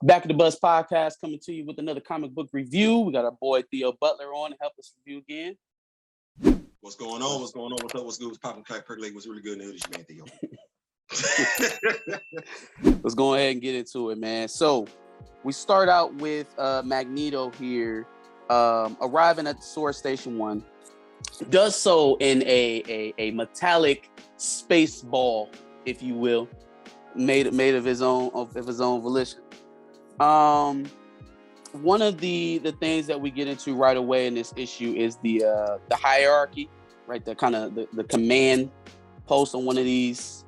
Back at the Buzz Podcast, coming to you with another comic book review. We got our boy Theo Butler on to help us review again. What's going on? What's going on? What's up? What's good? What's popping? Clack percolate. What's really good news, man, Theo? Let's go ahead and get into it, man. So we start out with Magneto here, arriving at the S.W.O.R.D Station 1. Does so in a metallic space ball, if you will, made of his own volition. One of the things that we get into right away in this issue is the hierarchy, right? The kind of the command post on one of these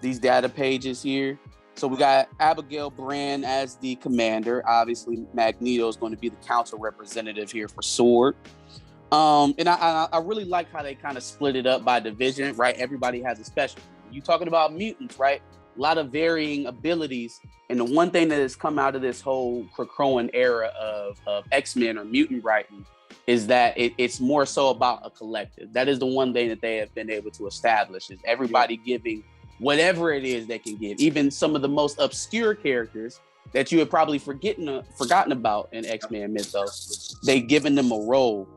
data pages here. So we got Abigail Brand as the commander. Obviously, Magneto is going to be the council representative here for S.W.O.R.D. And I really like how they kind of split it up by division, right? Everybody has a specialty. You talking about mutants, right? A lot of varying abilities. And the one thing that has come out of this whole Krakoan era of X-Men or mutant writing is that it's more so about a collective. That is the one thing that they have been able to establish, is everybody giving whatever it is they can give. Even some of the most obscure characters that you had probably forgotten about in X-Men mythos, they've given them a role.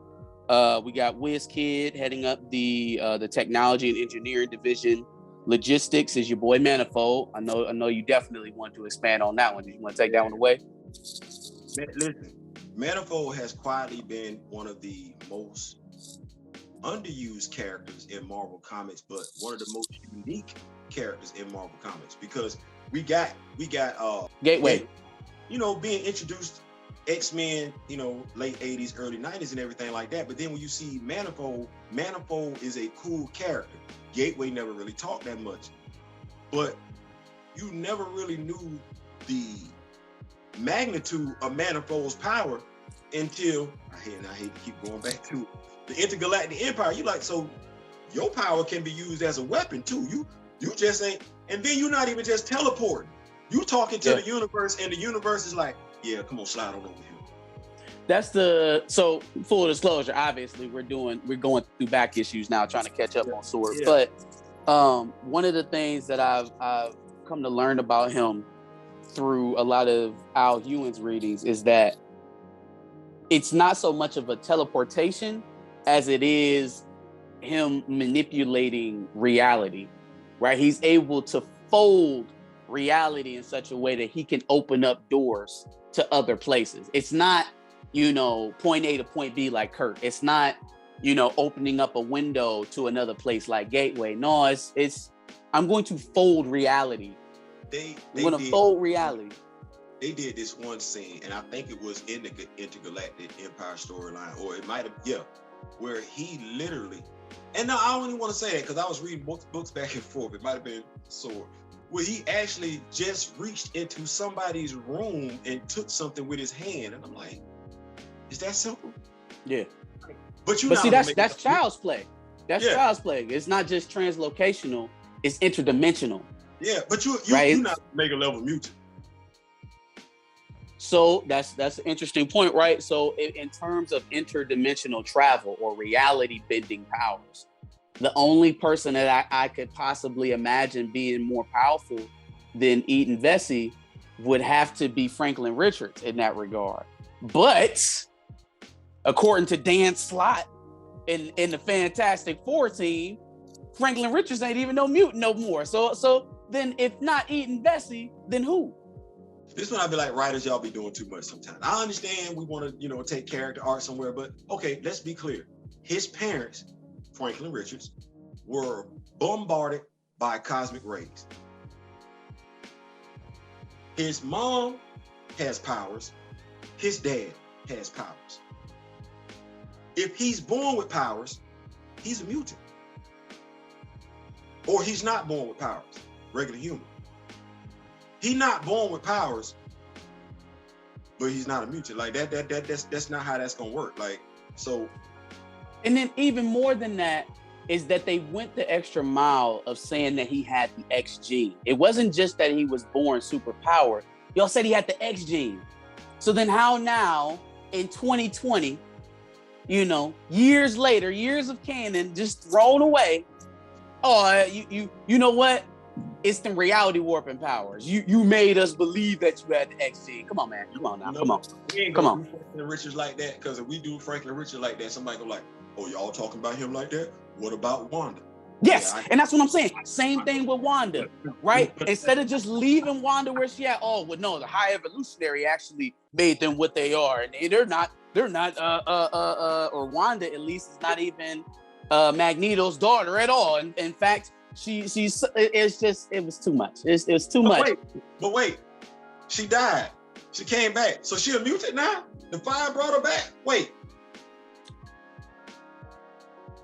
We got Wiz Kid heading up the technology and engineering division. Logistics is your boy Manifold. I know you definitely want to expand on that one. Did you want to take that one away? Listen, Manifold has quietly been one of the most underused characters in Marvel Comics, but one of the most unique characters in Marvel Comics, because we got Gateway, being introduced X-Men, late 80s, early 90s and everything like that. But then when you see Manifold is a cool character. Gateway never really talked that much, but you never really knew the magnitude of Manifold's power until I hate to keep going back to the intergalactic empire. You like, so your power can be used as a weapon too. You just ain't, and then you're not even just teleporting. You talking to the universe, and the universe is like, yeah, come on, slide on over here. So full disclosure, obviously we're going through back issues now, trying to catch up on S.W.O.R.D. Yeah. But one of the things that I've come to learn about him through a lot of Al Ewing's readings is that it's not so much of a teleportation as it is him manipulating reality, right? He's able to fold reality in such a way that he can open up doors to other places. It's not, point A to point B like Kurt. It's not, opening up a window to another place like Gateway. No, it's I'm going to fold reality. I'm going to fold reality. They did this one scene, and I think it was in the intergalactic Empyre storyline, or it might have, where he literally, and no, I don't even want to say that because I was reading books back and forth. It might have been S.W.O.R.D, where he actually just reached into somebody's room and took something with his hand, and I'm like, is that simple? Yeah. But see, that's child's play. That's child's play. It's not just translocational; it's interdimensional. Yeah, but you're not mega level mutant. So that's an interesting point, right? So in terms of interdimensional travel or reality bending powers, the only person that I could possibly imagine being more powerful than Eden Vesey would have to be Franklin Richards in that regard. But according to Dan Slott in the Fantastic Four team, Franklin Richards ain't even no mutant no more. So then if not Eden Vesey, then who? This one I'd be like, writers, y'all be doing too much sometimes. I understand we want to, take character art somewhere, but okay, let's be clear. His parents, Franklin Richards, were bombarded by cosmic rays. His mom has powers. His dad has powers. If he's born with powers, he's a mutant. Or he's not born with powers, regular human. He's not born with powers, but he's not a mutant. Like that's not how that's gonna work. Like, so. And then even more than that is that they went the extra mile of saying that he had the X gene. It wasn't just that he was born superpowered. Y'all said he had the X gene. So then how now in 2020, years later, years of canon just thrown away. Oh, you know what? instant reality warping powers. You made us believe that you had the X gene. Come on, man. Come on now. Come on. We ain't Come gonna on. do Franklin Richards like that, because if we do Franklin Richards like that, somebody go like, oh, y'all talking about him like that? What about Wanda? Yes, and that's what I'm saying. Same thing with Wanda, right? Instead of just leaving Wanda where she at, oh, well, no, the High Evolutionary actually made them what they are, and they're not, or Wanda at least is not even Magneto's daughter at all. And in fact, it was too much. It was too much. But wait, she died. She came back, so she a mutant now. The fire brought her back. Wait.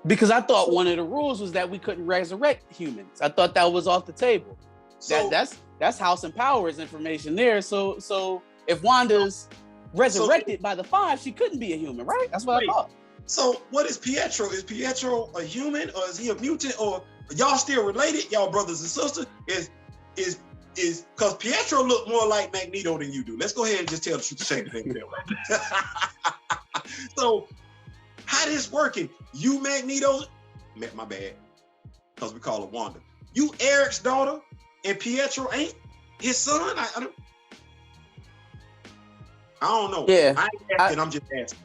Because I thought one of the rules was that we couldn't resurrect humans. I thought that was off the table. So, that's House and Powers information there. So if Wanda's resurrected by the Five, she couldn't be a human, right? That's what I thought. So what is Pietro? Is Pietro a human, or is he a mutant, or y'all still related? Y'all brothers and sisters? Is because Pietro look more like Magneto than you do. Let's go ahead and just tell the truth to shame the thing. So how this working? You Magneto, my bad, because we call her Wanda. You Eric's daughter, and Pietro ain't his son? I don't know. Yeah, I ain't asking, I'm just asking.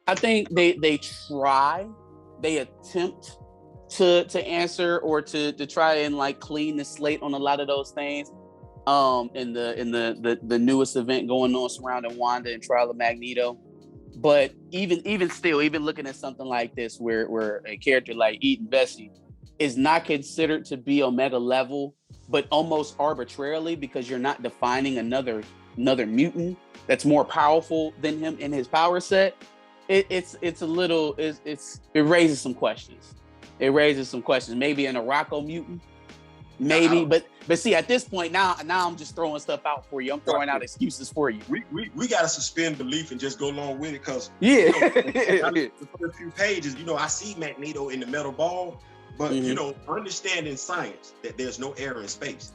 I think they attempt to answer or to try and like clean the slate on a lot of those things. In the newest event going on surrounding Wanda and Trial of Magneto. But even still, even looking at something like this, where a character like Eden Bessie is not considered to be Omega level, but almost arbitrarily, because you're not defining another mutant that's more powerful than him in his power set. It raises some questions. It raises some questions. Maybe an Araco mutant, maybe, but see, at this point now I'm just throwing stuff out for you. I'm throwing out excuses for you. We gotta suspend belief and just go along with it, because the first few pages, I see Magneto in the metal ball, but understanding science that there's no air in space.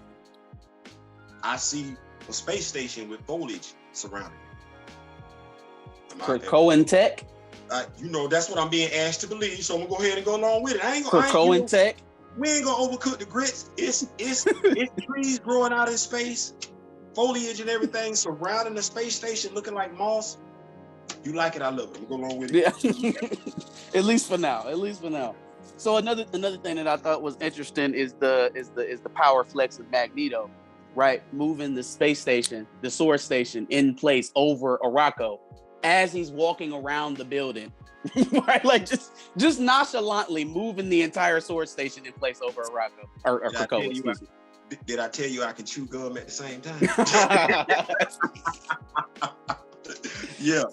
I see a space station with foliage surrounding it. Krakoan tech. That's what I'm being asked to believe, so I'm gonna go ahead and go along with it. Krakoan tech. We ain't gonna overcook the grits. It's trees growing out in space, foliage and everything surrounding the space station, looking like moss. You like it, I love it. We'll go along with it. Yeah. At least for now. So another thing that I thought was interesting is the power flex of Magneto, right? Moving the space station, the S.W.O.R.D station in place over Araco as he's walking around the building. Right, like just nonchalantly moving the entire S.W.O.R.D station in place over Araco or Krakoa. Did I tell you I can chew gum at the same time? Yeah.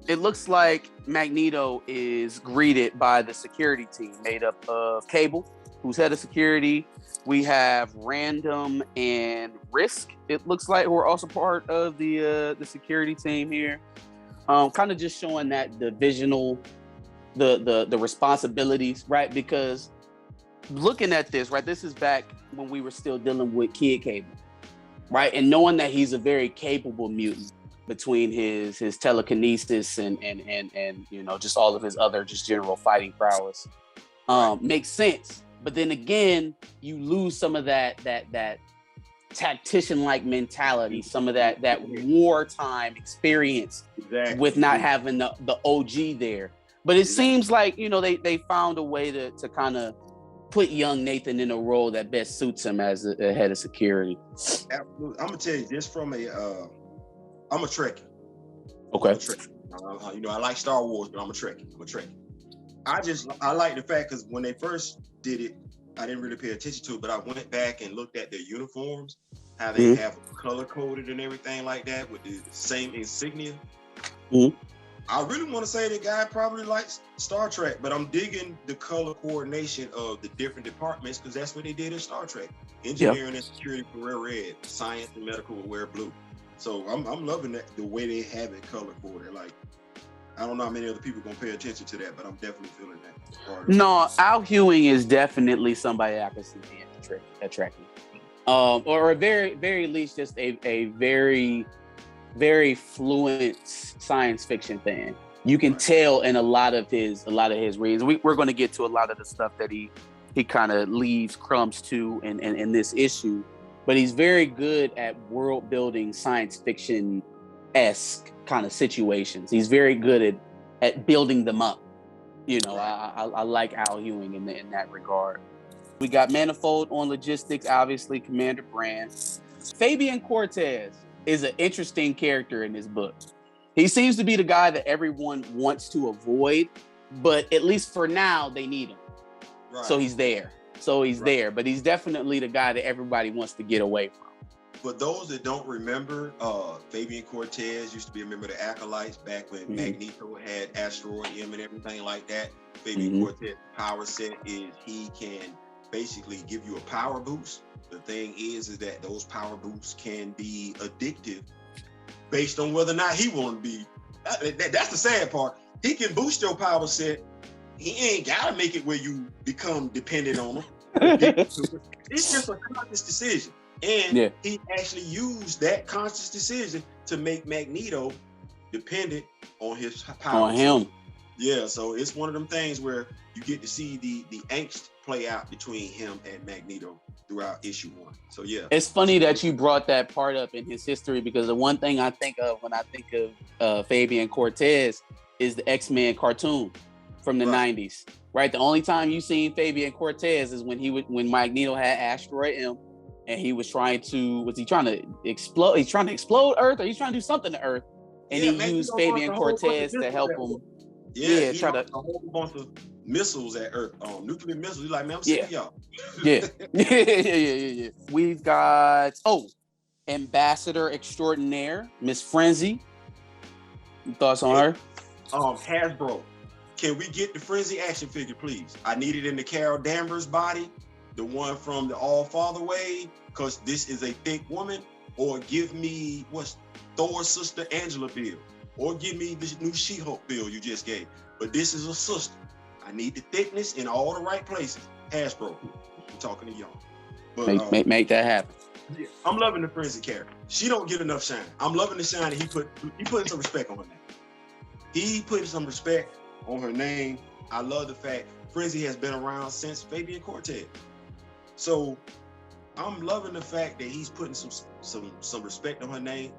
It looks like Magneto is greeted by the security team made up of Cable, who's head of security. We have Random and Risk, it looks like, who are also part of the security team here. Kind of just showing that divisional, the responsibilities, right? Because looking at this, right, this is back when we were still dealing with Kid Cable, right? And knowing that he's a very capable mutant between his telekinesis and just all of his other just general fighting prowess, makes sense. But then again, you lose some of that tactician-like mentality, some of that wartime experience with not having the OG there. But it seems like, they found a way to kind of put young Nathan in a role that best suits him as a head of security. Absolutely. I'm gonna tell you this from I'm a Trekkie. Okay. I'm a Trekkie. I like Star Wars, but I'm a Trekkie. I like the fact, because when they first did it, I didn't really pay attention to it, but I went back and looked at their uniforms, how they have color coded and everything like that with the same insignia. I really want to say the guy probably likes Star Trek, but I'm digging the color coordination of the different departments, because that's what they did in Star Trek. Engineering and security would wear red, science and medical would wear blue. So I'm loving that, the way they have it color coded. Like, I don't know how many other people gonna pay attention to that, but I'm definitely feeling that. No, Al Ewing is definitely somebody I can see being attractive. Or at very least just a very, very fluent science fiction fan. You can tell in a lot of his reads. We're going to get to a lot of the stuff that he he kind of leaves crumbs to in this issue. But he's very good at world building, science fiction-esque kind of situations. He's very good at building them up. You know, I like Al Ewing in that regard. We got Manifold on logistics, obviously, Commander Brand. Fabian Cortez is an interesting character in this book. He seems to be the guy that everyone wants to avoid, but at least for now, they need him. Right. So he's there. There, but he's definitely the guy that everybody wants to get away from. For those that don't remember, Fabian Cortez used to be a member of the Acolytes back when Magneto had Asteroid M and everything like that. Fabian Cortez's power set is he can basically give you a power boost. The thing is that those power boosts can be addictive based on whether or not he want to be. That's the sad part. He can boost your power set. He ain't gotta make it where you become dependent on him. It's just a conscious decision. And he actually used that conscious decision to make Magneto dependent on his power. On him. Yeah, so it's one of them things where you get to see the angst play out between him and Magneto throughout issue 1. So yeah. It's funny that you brought that part up in his history, because the one thing I think of when I think of Fabian Cortez is the X-Men cartoon from the 90s. Right? The only time you seen Fabian Cortez is when Magneto had Asteroid M, and he was trying to explode? He's trying to explode Earth, or he's trying to do something to Earth, and he used Fabian Cortez to help him. Yeah, try to a whole bunch of missiles at Earth, nuclear missiles. He's like, man, I'm sick of y'all. Yeah. We've got Ambassador Extraordinaire, Miss Frenzy. Thoughts on her? Hasbro. Can we get the Frenzy action figure, please? I need it in the Carol Danvers body, the one from the All Father wave, because this is a thick woman. Or give me Thor's sister Angela build, or give me this new She-Hulk build you just gave. But this is a sister. I need the thickness in all the right places. Hasbro, I'm talking to y'all. But, make that happen. Yeah, I'm loving the Frenzy character. She don't get enough shine. I'm loving the shine that he put some respect on her name. He put some respect on her name. I love the fact Frenzy has been around since Fabian Cortez. So I'm loving the fact that he's putting some respect on her name.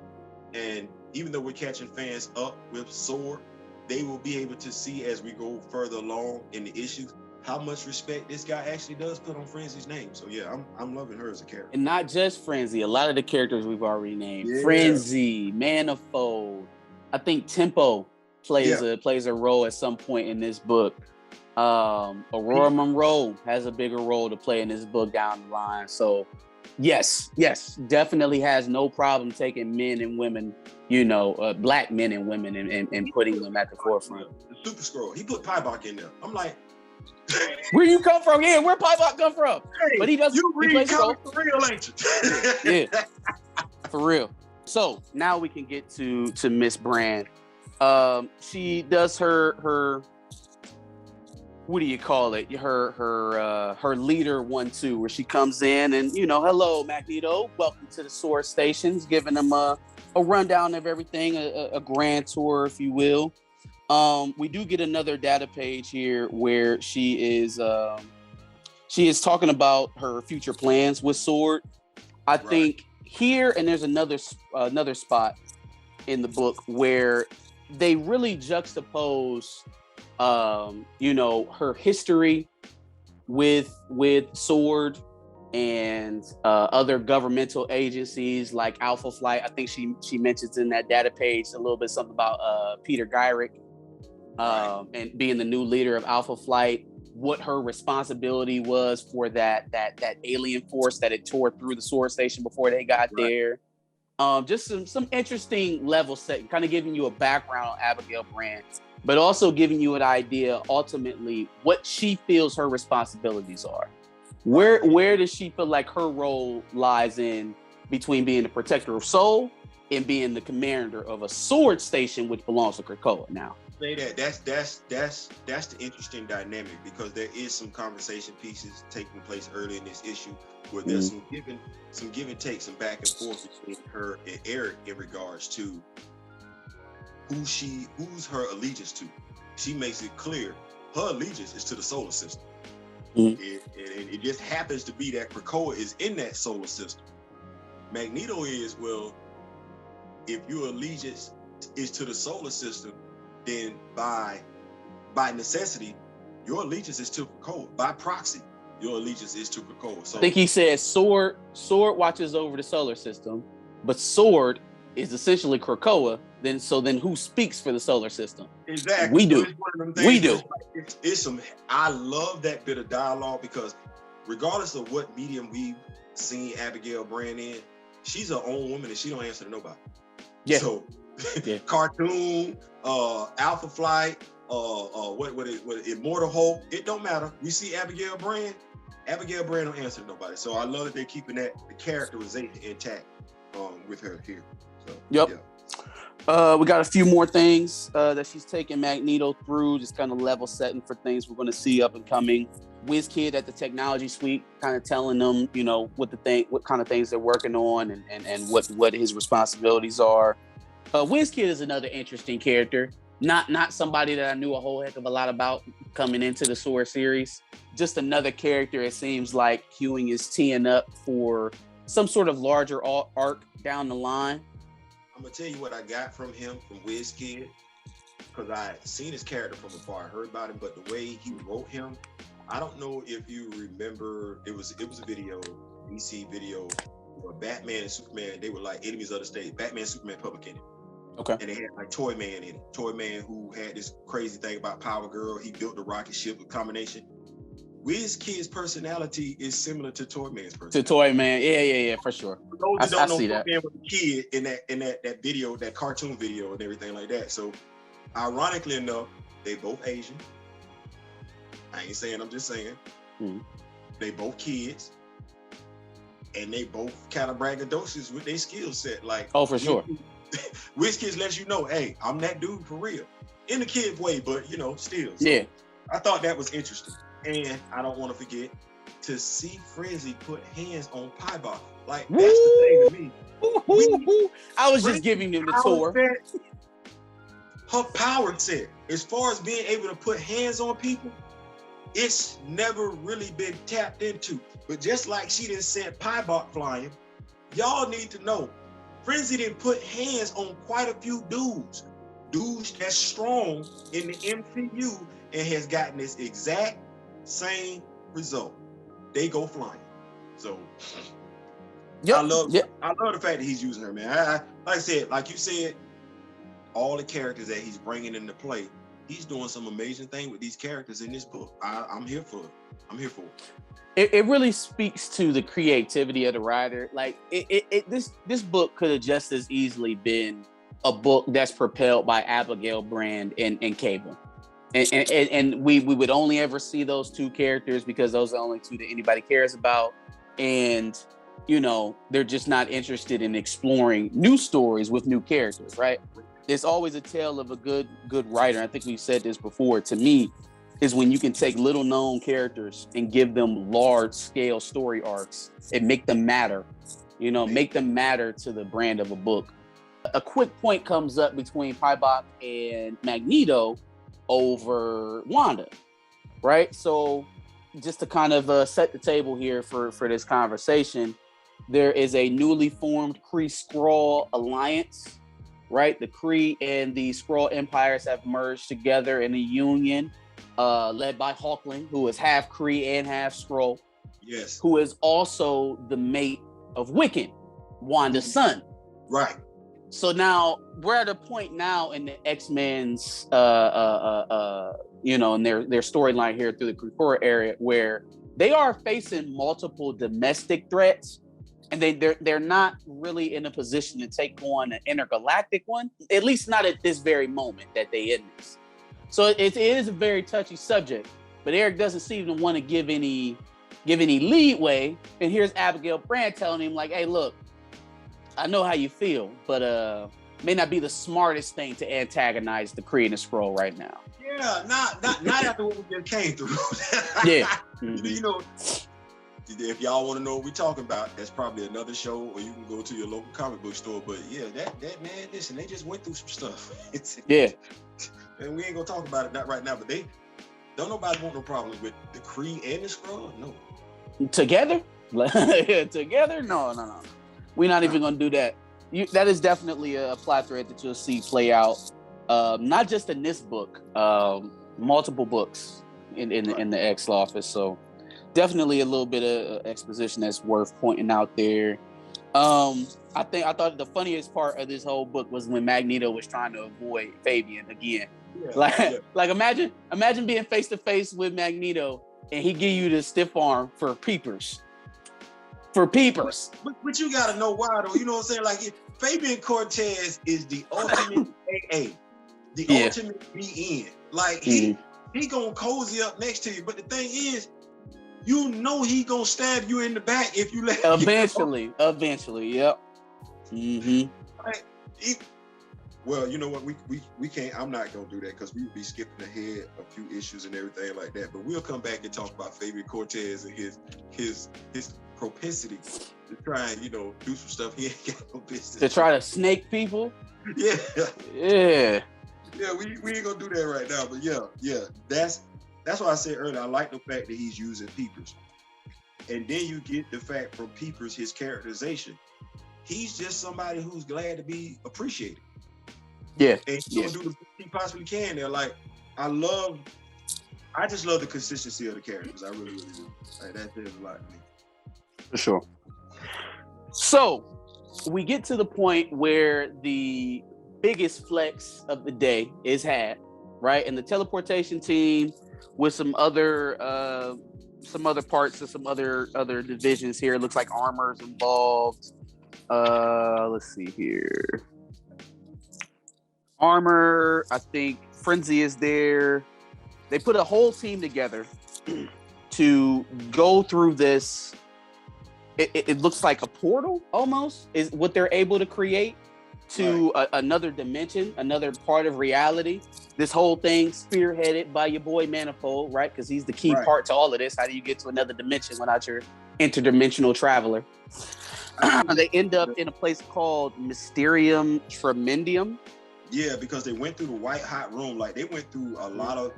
And even though we're catching fans up with S.W.O.R.D, they will be able to see as we go further along in the issues how much respect this guy actually does put on Frenzy's name. So yeah, I'm loving her as a character. And not just Frenzy, a lot of the characters we've already named. Yeah. Frenzy, Manifold. I think Tempo plays a role at some point in this book. Aurora Monroe has a bigger role to play in this book down the line. So yes, definitely has no problem taking men and women, black men and women and putting them at the forefront. The Super Scroll, he put Pybok in there. I'm like, where you come from? Yeah, where Pybok come from? Hey, but he doesn't. You read comics for real, ain't you? Yeah, for real. So now we can get to Miss Brand. She does her what do you call it? Her leader 1-2, where she comes in and hello Magneto, welcome to the S.W.O.R.D stations, giving them a rundown of everything, a grand tour, if you will. We do get another data page here where she is talking about her future plans with S.W.O.R.D. I think here, and there's another spot in the book where they really juxtapose her history with S.W.O.R.D and other governmental agencies like Alpha Flight. I think she mentions in that data page a little bit something about Peter Gyrick and being the new leader of Alpha Flight, what her responsibility was for that alien force that had tore through the S.W.O.R.D station before they got there. Just some interesting level setting, kind of giving you a background on Abigail Brand, but also giving you an idea ultimately what she feels her responsibilities are. Where does she feel like her role lies in between being the protector of Soul and being the commander of a S.W.O.R.D station, which belongs to Krakoa now? Say that. That's the interesting dynamic, because there is some conversation pieces taking place early in this issue where there's some give and take, some back and forth between her and Eric in regards to who's her allegiance to. She makes it clear her allegiance is to the solar system. Mm-hmm. It just happens to be that Krakoa is in that solar system. Magneto is, well, if your allegiance is to the solar system, then by necessity, your allegiance is to Krakoa. By proxy, your allegiance is to Krakoa. So I think he says S.W.O.R.D watches over the solar system, but S.W.O.R.D is essentially Krakoa. Then who speaks for the solar system? exactly. We So do. it's one of them things We do. it's some. I love that bit of dialogue because regardless of what medium we've seen Abigail Brand in, she's her own woman and she don't answer to nobody. Yeah. So Yeah. cartoon, Alpha Flight, what Immortal Hulk, it don't matter. We see Abigail Brand don't answer to nobody. So I love that they're keeping the characterization intact with her here. So, yep. Yeah. We got a few more things that she's taking Magneto through, just kind of level setting for things we're going to see up and coming. Wiz Kid at the technology suite, kind of telling them, what kind of things they're working on and what his responsibilities are. Wiz Kid is another interesting character. Not somebody that I knew a whole heck of a lot about coming into the S.W.O.R.D series. Just another character. It seems like Ewing is teeing up for some sort of larger arc down the line. I'm gonna tell you what I got from him, from Wiz Kid, because I had seen his character from afar, I heard about him, but the way he wrote him, I don't know if you remember, it was a video, DC video, where Batman and Superman, they were like enemies of the state. Batman and Superman public enemy. Okay. And they had like Toy Man in it. Toy Man, who had this crazy thing about Power Girl. He built the rocket ship with combination. Wiz Kid's personality is similar to Toy Man's personality. To Toy Man, yeah, for sure. For those who don't know, see Toy that. Man was a kid in that video, that cartoon video and everything like that. So ironically enough, they both Asian. I ain't saying, I'm just saying. They both kids. And they both kind of braggadocious with their skill set. Like, oh, for sure. Wiz Kid lets you know, hey, I'm that dude for real. In the kid way, but still. So yeah. I thought that was interesting. And I don't want to forget to see Frenzy put hands on Pybok. Like, that's the thing to me. I was just giving him the tour. Her power set, as far as being able to put hands on people, it's never really been tapped into. But just like she didn't send Pybok flying, y'all need to know, Frenzy didn't put hands on quite a few dudes that's strong in the MCU and has gotten this exact same result. They go flying. So I love the fact that he's using her, man. Like you said, all the characters that he's bringing into play, he's doing some amazing thing with these characters in this book. I'm here for it. It really speaks to the creativity of the writer. Like this book could have just as easily been a book that's propelled by Abigail Brand and Cable. And we would only ever see those two characters because those are the only two that anybody cares about. And, they're just not interested in exploring new stories with new characters, right? It's always a tale of a good writer. I think we've said this before. To me, is when you can take little known characters and give them large scale story arcs and make them matter, make them matter to the brand of a book. A quick point comes up between Pybok and Magneto over Wanda, right? So just to kind of set the table here for this conversation, there is a newly formed Kree-Skrull alliance, right? The Kree and the Skrull empires have merged together in a union led by Hawkling, who is half Kree and half Skrull. Yes. Who is also the mate of Wiccan, Wanda's son. Right. So now we're at a point now in the X-Men's, in their storyline here through the Krakoa area where they are facing multiple domestic threats, and they're not really in a position to take on an intergalactic one, at least not at this very moment that they in this. So it is a very touchy subject, but Eric doesn't seem to want to give any leeway. And here's Abigail Brand telling him like, hey, look, I know how you feel, but may not be the smartest thing to antagonize the Kree and the Skrull right now. Yeah, not after what we just came through. Yeah. Mm-hmm. If y'all want to know what we're talking about, that's probably another show, or you can go to your local comic book store. But yeah, that man, listen, they just went through some stuff. Yeah. And we ain't gonna talk about it not right now, but the Don't nobody want no problems with the Kree and the Skrull. No. Together? Together? No. We're not even gonna do that. That is definitely a plot thread that you'll see play out, not just in this book, multiple books in the X office. So definitely a little bit of exposition that's worth pointing out there. I thought the funniest part of this whole book was when Magneto was trying to avoid Fabian again. Like imagine being face to face with Magneto and he give you the stiff arm for peepers. But you gotta know why though. You know what I'm saying? Like Fabian Cortez is the ultimate AA, the ultimate BN. Like he gonna cozy up next to you. But the thing is, you know he gonna stab you in the back if you let eventually. Yep. Like, well, you know what? We can't. I'm not gonna do that because we would be skipping ahead a few issues and everything like that. But we'll come back and talk about Fabian Cortez and his propensity to try and do some stuff he ain't got no business to try to snake people. Yeah. We ain't gonna do that right now. But yeah. That's why I said earlier. I like the fact that he's using peepers, and then you get the fact from peepers his characterization. He's just somebody who's glad to be appreciated. Yeah, and he's gonna do the best he possibly can. They're like, I just love the consistency of the characters. I really, really do. Like, that says a lot to me. For sure. So we get to the point where the biggest flex of the day is had, right? And the teleportation team with some other parts of some other divisions here. It looks like Armor's involved. Let's see here. Armor, I think Frenzy is there. They put a whole team together to go through this. It looks like a portal almost is what they're able to create to another dimension, another part of reality. This whole thing spearheaded by your boy Manifold, right? Because he's the key part to all of this. How do you get to another dimension without your interdimensional traveler? They end up in a place called Mysterium Tremendium. Yeah, because they went through the white hot room. Like, they went through a lot of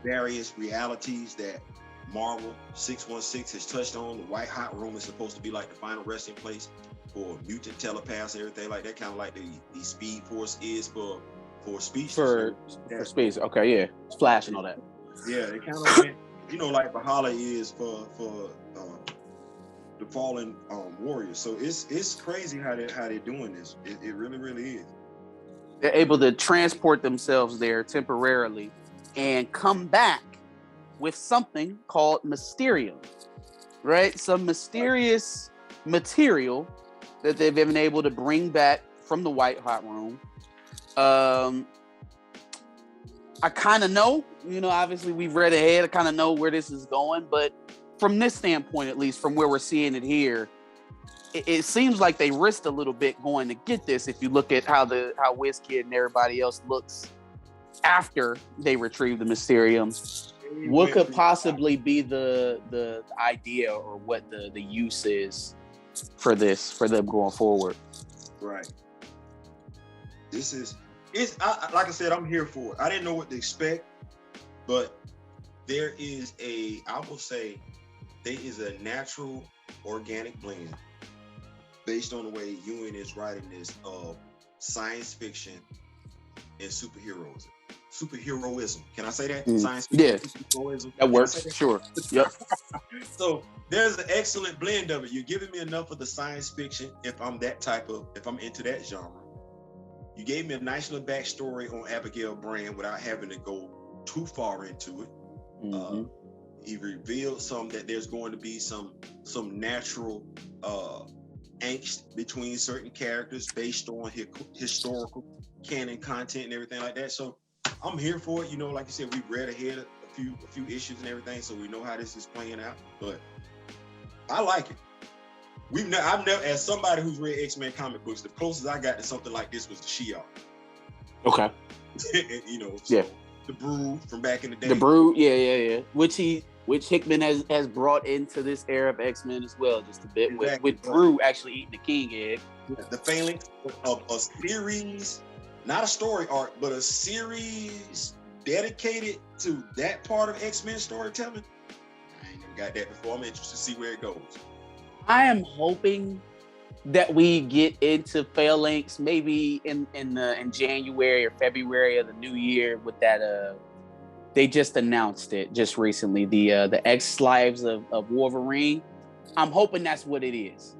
various realities that Marvel 616 has touched on. The white hot room is supposed to be like the final resting place for mutant telepaths and everything like that. Kind of like the Speed Force is for speech. For space. Okay, yeah. Flash and all that. Yeah, they kind of went, like Valhalla is for the fallen warriors. So it's crazy how they're doing this. It really, really is. They're able to transport themselves there temporarily and come back with something called Mysterium, right? Some mysterious material that they've been able to bring back from the white hot room. I kind of know, obviously we've read ahead. I kind of know where this is going, but from this standpoint, at least from where we're seeing it here, it seems like they risked a little bit going to get this. If you look at how Wiz Kid and everybody else looks after they retrieve the Mysterium, what could possibly be the idea or what the use is for them going forward? Right. Like I said, I'm here for it. I didn't know what to expect, but there is a natural organic blend based on the way Ewing is writing this of science fiction and superheroism. Can I say that? Science fiction, yeah, superheroism. That works. Sure. Yep. So there's an excellent blend of it. You're giving me enough of the science fiction if I'm into that genre. You gave me a nice little backstory on Abigail Brand without having to go too far into it. Mm-hmm. He revealed that there's going to be some natural angst between certain characters based on historical canon content and everything like that. So I'm here for it. Like you said, we've read ahead a few issues and everything, so we know how this is playing out. But I like it. I've never, as somebody who's read X-Men comic books, the closest I got to something like this was the She-Hulk. Okay. And, the Brood from back in the day. The Brood, yeah. Which Hickman has brought into this era of X-Men as well, just a bit, exactly. with Brood actually eating the king egg. Yeah, the Phalanx of a series, not a story arc, but a series dedicated to that part of X-Men storytelling. I ain't never got that before. I'm interested to see where it goes. I am hoping that we get into Phalanx maybe in January or February of the new year with that. They just announced it just recently. The X Lives of Wolverine. I'm hoping that's what it is.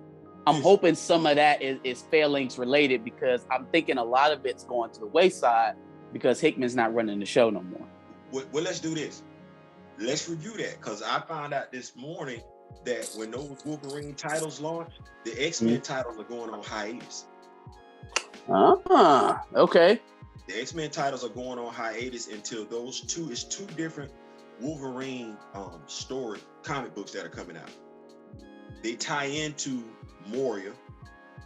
I'm hoping some of that is Phalanx related, because I'm thinking a lot of it's going to the wayside because Hickman's not running the show no more. Well, let's do this. Let's review that, because I found out this morning that when those Wolverine titles launch, the X-Men titles are going on hiatus. Okay. The X-Men titles are going on hiatus until those two different Wolverine story comic books that are coming out. They tie into Moria,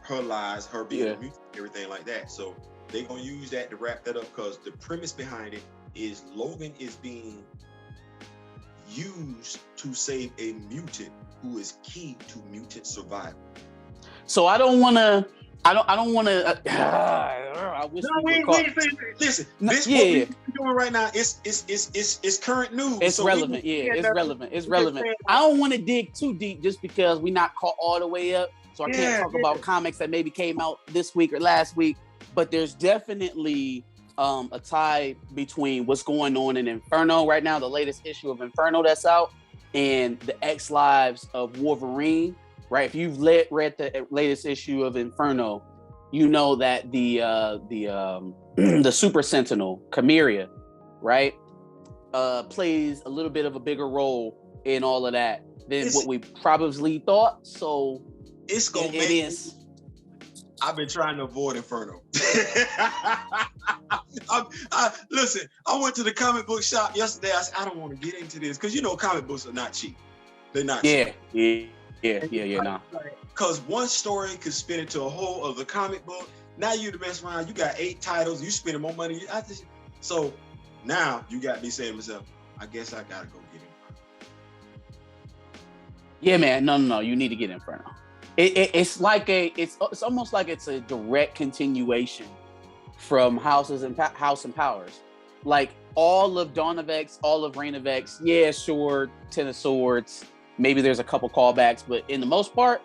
her lies, her being a mutant, everything like that. So they're gonna use that to wrap that up, because the premise behind it is Logan is being used to save a mutant who is key to mutant survival. So I don't want to. I wish. No, listen. This what we're doing right now. It's current news. It's relevant. It's relevant. I don't want to dig too deep just because we're not caught all the way up. So I can't talk about comics that maybe came out this week or last week. But there's definitely a tie between what's going on in Inferno right now, the latest issue of Inferno that's out, and the X Lives of Wolverine. Right, if you've read the latest issue of Inferno, you know that the Super Sentinel, Chimeria, right, plays a little bit of a bigger role in all of that than what we probably thought. So it's gonna it is. I've been trying to avoid Inferno. Listen, I went to the comic book shop yesterday. I said, I don't want to get into this, because you know comic books are not cheap. They're not cheap. Nah. Because one story could spin into a whole other comic book. Now you the mess around. You got 8 titles. You spending more money. So now you got me saying to myself, I guess I gotta go get Inferno. Yeah, man. No. You need to get Inferno. It's like it's almost like it's a direct continuation from House and Powers. Like all of Dawn of X, all of Reign of X. Yeah, sure. Ten of Swords. Maybe there's a couple callbacks, but in the most part,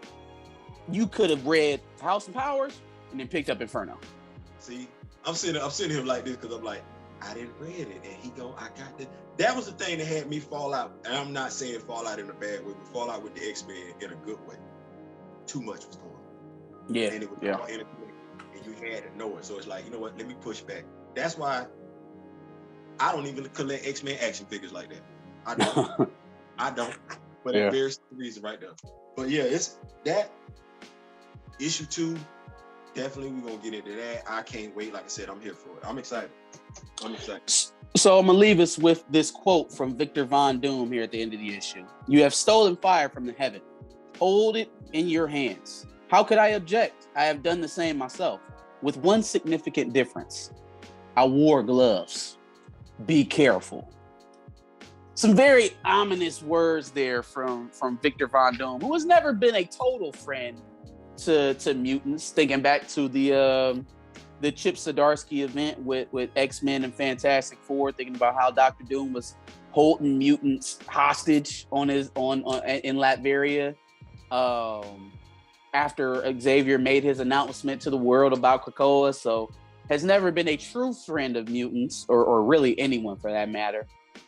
you could have read House and Powers and then picked up Inferno. See, I'm sitting here like this because I'm like, I didn't read it, and I got the. That was the thing that had me fall out, and I'm not saying fall out in a bad way, but fall out with the X-Men in a good way. Too much was going on. Yeah, and it was all in a way, and you had to know it. So it's like, you know what? Let me push back. That's why I don't even collect X-Men action figures like that. I don't. I don't. But a very simple reason right there. But yeah, it's that issue 2. Definitely, we're gonna get into that. I can't wait. Like I said, I'm here for it. I'm excited. So I'm gonna leave us with this quote from Victor Von Doom here at the end of the issue. You have stolen fire from the heaven. Hold it in your hands. How could I object? I have done the same myself, with one significant difference. I wore gloves. Be careful. Some very ominous words there from Victor Von Doom, who has never been a total friend to mutants. Thinking back to the Chip Zdarsky event with X-Men and Fantastic Four, thinking about how Dr. Doom was holding mutants hostage in Latveria after Xavier made his announcement to the world about Krakoa. So has never been a true friend of mutants, or really anyone for that matter.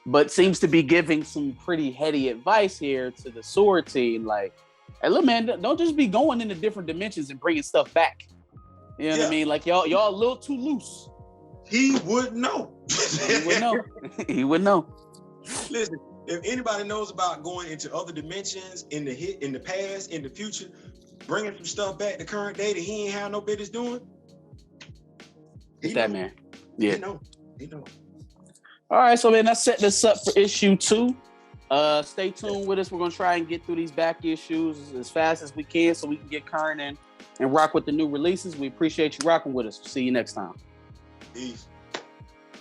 But seems to be giving some pretty heady advice here to the S.W.O.R.D team. Like, hey, look, man, don't just be going into different dimensions and bringing stuff back. You know what I mean? Like, y'all a little too loose. He would know. He would know. Listen, if anybody knows about going into other dimensions in the past, in the future, bringing some stuff back to current day that he ain't have no business doing, man. Yeah. He know. All right, so man, let's set this up for issue 2. Stay tuned with us. We're gonna try and get through these back issues as fast as we can, so we can get current and rock with the new releases. We appreciate you rocking with us. We'll see you next time. Peace.